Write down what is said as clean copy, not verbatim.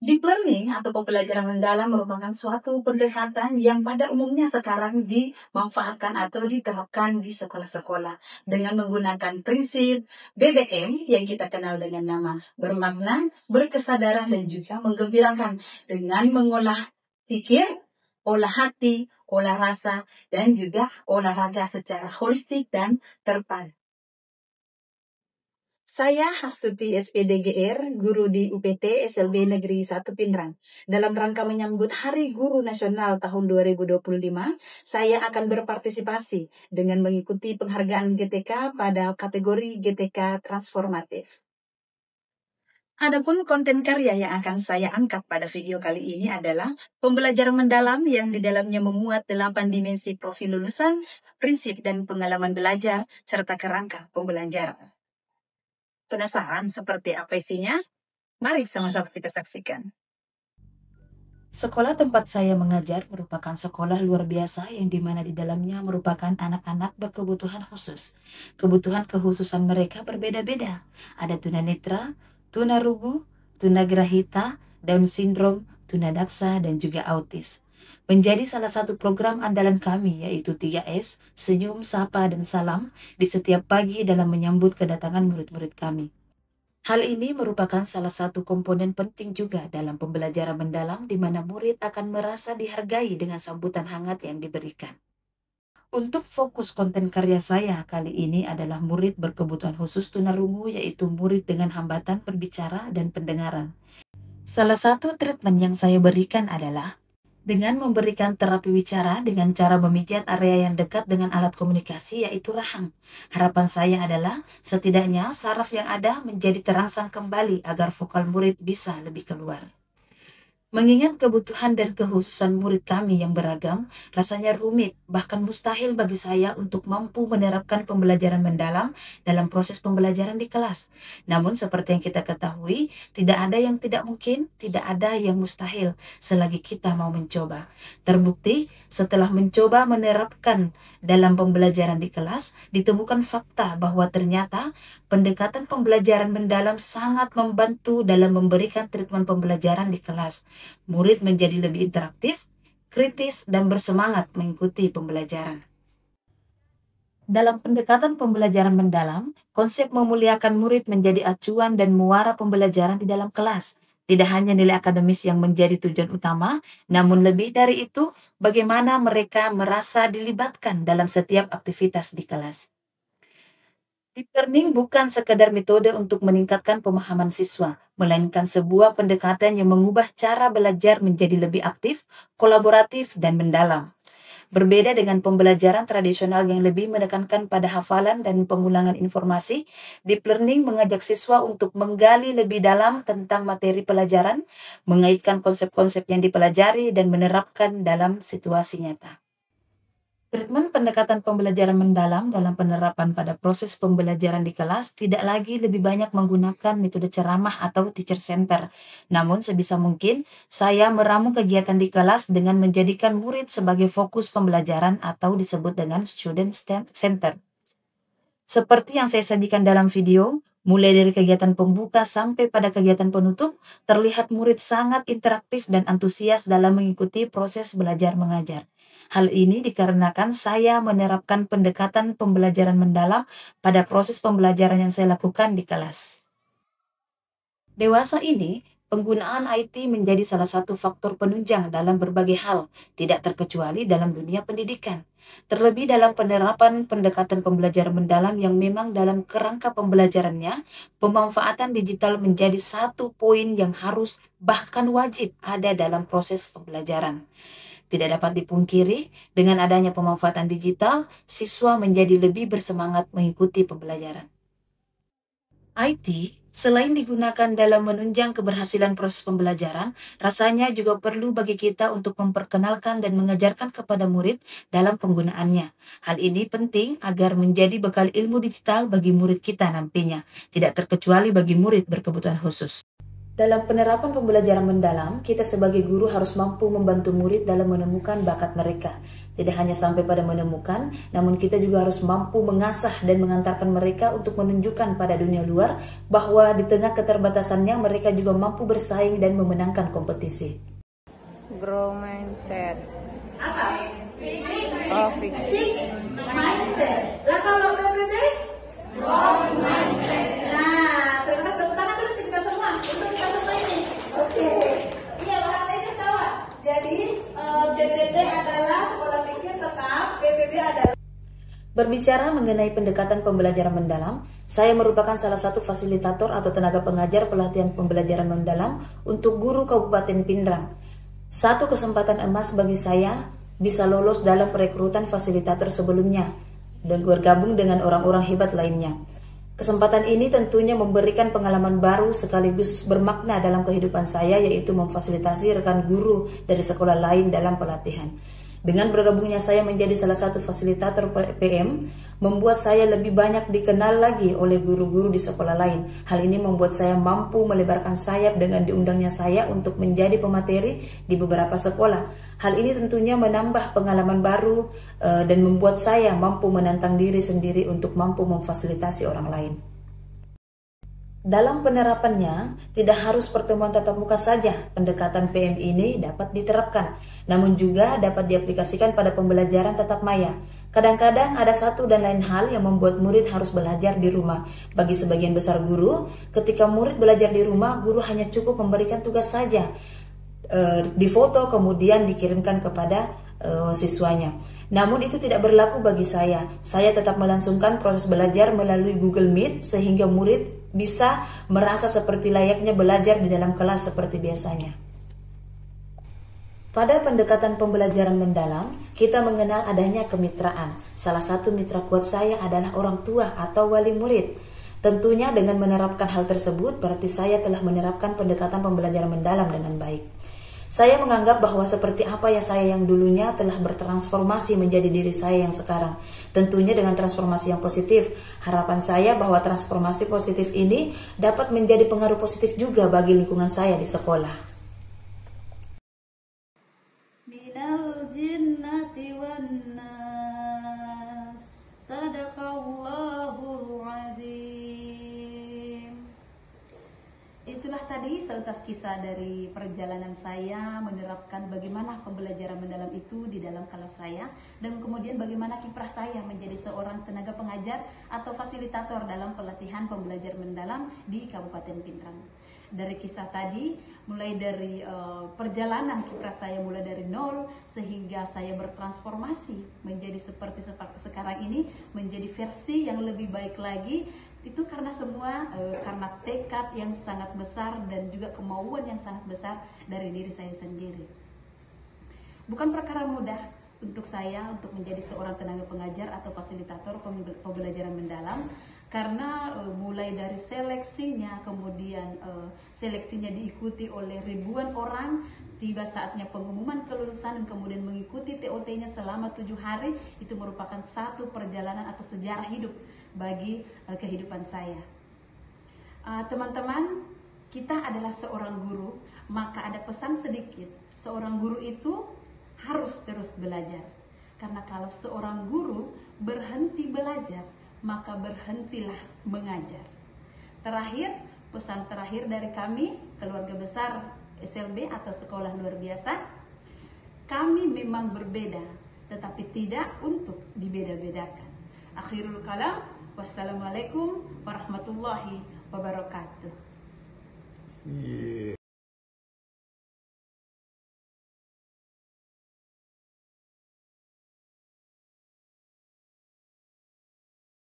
Deep learning atau pembelajaran mendalam merupakan suatu pendekatan yang pada umumnya sekarang dimanfaatkan atau diterapkan di sekolah-sekolah dengan menggunakan prinsip BBM yang kita kenal dengan nama bermakna, berkesadaran, dan juga menggembirakan dengan mengolah pikir, olah hati, olah rasa, dan juga olahraga secara holistik dan terpadu. Saya Hastuti SPDGR, guru di UPT SLB Negeri 1 Pindrang. Dalam rangka menyambut Hari Guru Nasional tahun 2025, saya akan berpartisipasi dengan mengikuti penghargaan GTK pada kategori GTK Transformatif. Adapun konten karya yang akan saya angkat pada video kali ini adalah pembelajaran mendalam yang di dalamnya memuat 8 dimensi profil lulusan, prinsip dan pengalaman belajar, serta kerangka pembelajaran. Penasaran seperti apa isinya? Mari sama-sama kita saksikan. Sekolah tempat saya mengajar merupakan sekolah luar biasa yang dimana di dalamnya merupakan anak-anak berkebutuhan khusus. Kebutuhan kekhususan mereka berbeda-beda. Ada tunanetra, tunarungu, tunagrahita, Down syndrome, tunadaksa, dan juga autis. Menjadi salah satu program andalan kami yaitu 3S, senyum, sapa, dan salam di setiap pagi dalam menyambut kedatangan murid-murid kami. Hal ini merupakan salah satu komponen penting juga dalam pembelajaran mendalam di mana murid akan merasa dihargai dengan sambutan hangat yang diberikan. Untuk fokus konten karya saya kali ini adalah murid berkebutuhan khusus tunarungu, yaitu murid dengan hambatan berbicara dan pendengaran. Salah satu treatment yang saya berikan adalah dengan memberikan terapi bicara dengan cara memijat area yang dekat dengan alat komunikasi yaitu rahang. Harapan saya adalah setidaknya saraf yang ada menjadi terangsang kembali agar vokal murid bisa lebih keluar. Mengingat kebutuhan dan kekhususan murid kami yang beragam, rasanya rumit, bahkan mustahil bagi saya untuk mampu menerapkan pembelajaran mendalam dalam proses pembelajaran di kelas. Namun seperti yang kita ketahui, tidak ada yang tidak mungkin, tidak ada yang mustahil selagi kita mau mencoba. Terbukti, setelah mencoba menerapkan dalam pembelajaran di kelas, ditemukan fakta bahwa ternyata pendekatan pembelajaran mendalam sangat membantu dalam memberikan treatment pembelajaran di kelas. Murid menjadi lebih interaktif, kritis, dan bersemangat mengikuti pembelajaran. Dalam pendekatan pembelajaran mendalam, konsep memuliakan murid menjadi acuan dan muara pembelajaran di dalam kelas. Tidak hanya nilai akademis yang menjadi tujuan utama, namun lebih dari itu, bagaimana mereka merasa dilibatkan dalam setiap aktivitas di kelas. Deep learning bukan sekadar metode untuk meningkatkan pemahaman siswa, melainkan sebuah pendekatan yang mengubah cara belajar menjadi lebih aktif, kolaboratif, dan mendalam. Berbeda dengan pembelajaran tradisional yang lebih menekankan pada hafalan dan pengulangan informasi, deep learning mengajak siswa untuk menggali lebih dalam tentang materi pelajaran, mengaitkan konsep-konsep yang dipelajari, dan menerapkan dalam situasi nyata. Treatment pendekatan pembelajaran mendalam dalam penerapan pada proses pembelajaran di kelas tidak lagi lebih banyak menggunakan metode ceramah atau teacher center. Namun sebisa mungkin, saya meramu kegiatan di kelas dengan menjadikan murid sebagai fokus pembelajaran atau disebut dengan student center. Seperti yang saya sajikan dalam video, mulai dari kegiatan pembuka sampai pada kegiatan penutup, terlihat murid sangat interaktif dan antusias dalam mengikuti proses belajar mengajar. Hal ini dikarenakan saya menerapkan pendekatan pembelajaran mendalam pada proses pembelajaran yang saya lakukan di kelas. Dewasa ini, penggunaan IT menjadi salah satu faktor penunjang dalam berbagai hal, tidak terkecuali dalam dunia pendidikan. Terlebih dalam penerapan pendekatan pembelajaran mendalam yang memang dalam kerangka pembelajarannya, pemanfaatan digital menjadi satu poin yang harus bahkan wajib ada dalam proses pembelajaran. Tidak dapat dipungkiri, dengan adanya pemanfaatan digital, siswa menjadi lebih bersemangat mengikuti pembelajaran. IT, selain digunakan dalam menunjang keberhasilan proses pembelajaran, rasanya juga perlu bagi kita untuk memperkenalkan dan mengajarkan kepada murid dalam penggunaannya. Hal ini penting agar menjadi bekal ilmu digital bagi murid kita nantinya, tidak terkecuali bagi murid berkebutuhan khusus. Dalam penerapan pembelajaran mendalam, kita sebagai guru harus mampu membantu murid dalam menemukan bakat mereka. Tidak hanya sampai pada menemukan, namun kita juga harus mampu mengasah dan mengantarkan mereka untuk menunjukkan pada dunia luar bahwa di tengah keterbatasannya mereka juga mampu bersaing dan memenangkan kompetisi. Grow mindset. Apa? Oh, fix. Mindset. Lah kalau PBB? Growth mindset. Nah, terima kasih. Tepuk tangan dulu kita semua. Untuk kita semua ini. Oke. Iya, bahasanya sama. Jadi, DPD adalah pola pikir tetap, PBB adalah. Berbicara mengenai pendekatan pembelajaran mendalam, saya merupakan salah satu fasilitator atau tenaga pengajar pelatihan pembelajaran mendalam untuk guru Kabupaten Pindrang. Satu kesempatan emas bagi saya bisa lolos dalam perekrutan fasilitator sebelumnya dan bergabung dengan orang-orang hebat lainnya. Kesempatan ini tentunya memberikan pengalaman baru sekaligus bermakna dalam kehidupan saya, yaitu memfasilitasi rekan guru dari sekolah lain dalam pelatihan. Dengan bergabungnya saya menjadi salah satu fasilitator PM, membuat saya lebih banyak dikenal lagi oleh guru-guru di sekolah lain. Hal ini membuat saya mampu melebarkan sayap dengan diundangnya saya untuk menjadi pemateri di beberapa sekolah. Hal ini tentunya menambah pengalaman baru dan membuat saya mampu menantang diri sendiri untuk mampu memfasilitasi orang lain. Dalam penerapannya, tidak harus pertemuan tatap muka saja pendekatan PM ini dapat diterapkan, namun juga dapat diaplikasikan pada pembelajaran tatap maya. Kadang-kadang ada satu dan lain hal yang membuat murid harus belajar di rumah. Bagi sebagian besar guru, ketika murid belajar di rumah, guru hanya cukup memberikan tugas saja, difoto kemudian dikirimkan kepada siswanya. Namun itu tidak berlaku bagi saya. Saya tetap melangsungkan proses belajar melalui Google Meet sehingga murid bisa merasa seperti layaknya belajar di dalam kelas seperti biasanya. Pada pendekatan pembelajaran mendalam, kita mengenal adanya kemitraan. Salah satu mitra kuat saya adalah orang tua atau wali murid. Tentunya dengan menerapkan hal tersebut, berarti saya telah menerapkan pendekatan pembelajaran mendalam dengan baik. Saya menganggap bahwa seperti apa ya saya yang dulunya telah bertransformasi menjadi diri saya yang sekarang. Tentunya dengan transformasi yang positif. Harapan saya bahwa transformasi positif ini dapat menjadi pengaruh positif juga bagi lingkungan saya di sekolah. Minal jinnati wan nas. Sadaqallahul azim. Itulah tadi seutas kisah dari perjalanan saya menerapkan bagaimana pembelajaran mendalam itu di dalam kelas saya, dan kemudian bagaimana kiprah saya menjadi seorang tenaga pengajar atau fasilitator dalam pelatihan pembelajaran mendalam di Kabupaten Pindrang. Dari kisah tadi, mulai dari perjalanan kiprah saya mulai dari nol sehingga saya bertransformasi menjadi seperti sekarang ini, menjadi versi yang lebih baik lagi. Itu karena semua karena tekad yang sangat besar dan juga kemauan yang sangat besar dari diri saya sendiri. Bukan perkara mudah untuk saya untuk menjadi seorang tenaga pengajar atau fasilitator pembelajaran mendalam, karena mulai dari seleksinya, kemudian seleksinya diikuti oleh ribuan orang, tiba saatnya pengumuman kelulusan dan kemudian mengikuti TOT-nya selama 7 hari, itu merupakan satu perjalanan atau sejarah hidup bagi kehidupan saya. Teman-teman, kita adalah seorang guru, maka ada pesan sedikit. Seorang guru itu harus terus belajar. Karena kalau seorang guru berhenti belajar, maka berhentilah mengajar. Terakhir, pesan terakhir dari kami, keluarga besar SLB atau Sekolah Luar Biasa, kami memang berbeda, tetapi tidak untuk dibeda-bedakan. Akhirul kalam, wassalamualaikum warahmatullahi wabarakatuh.